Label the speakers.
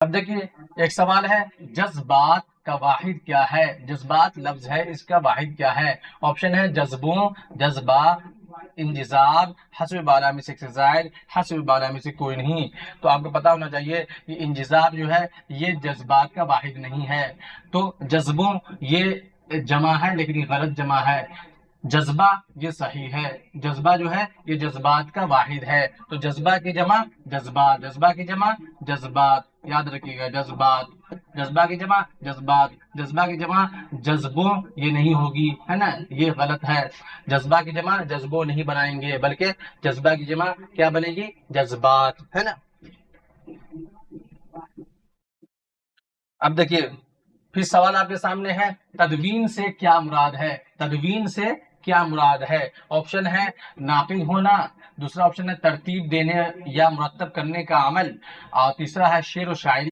Speaker 1: اب دیکھیے ایک سوال ہے، جذبات کا واحد کیا ہے؟ جذبات لفظ ہے، اس کا واحد کیا ہے؟ آپشن ہے جذبوں، جذبہ، انجذاب، حسب بالا میں سے ایک سے زائد، حسب بالا میں سے کوئی نہیں۔ تو آپ کو پتا ہونا چاہیے کہ انجذاب جو ہے یہ جذبات کا واحد نہیں ہے۔ تو جذبوں یہ جمع ہے لیکن یہ غلط جمع ہے۔ جذبہ یہ صحیح ہے، جذبہ جو ہے یہ جذبات کا واحد ہے۔ تو جذبہ کی جمع جذبات، جذبہ کی جمع جذبات، یاد رکھیے گا جذبات، جذبہ کی جمع جذبات، جذبہ کی جمع جذبوں یہ نہیں ہوگی، ہے نا، یہ غلط ہے۔ جذبہ کی جمع جذبوں نہیں بنائیں گے بلکہ جذبہ کی جمع کیا بنے گی؟ جذبات، ہے نا۔ اب دیکھیے پھر سوال آپ کے سامنے ہے، تدوین سے کیا مراد ہے؟ تدوین سے کیا مراد ہے؟ آپشن ہے ناقل ہونا، دوسرا آپشن ہے ترتیب دینے یا مرتب کرنے کا عمل، اور تیسرا ہے شعر و شاعری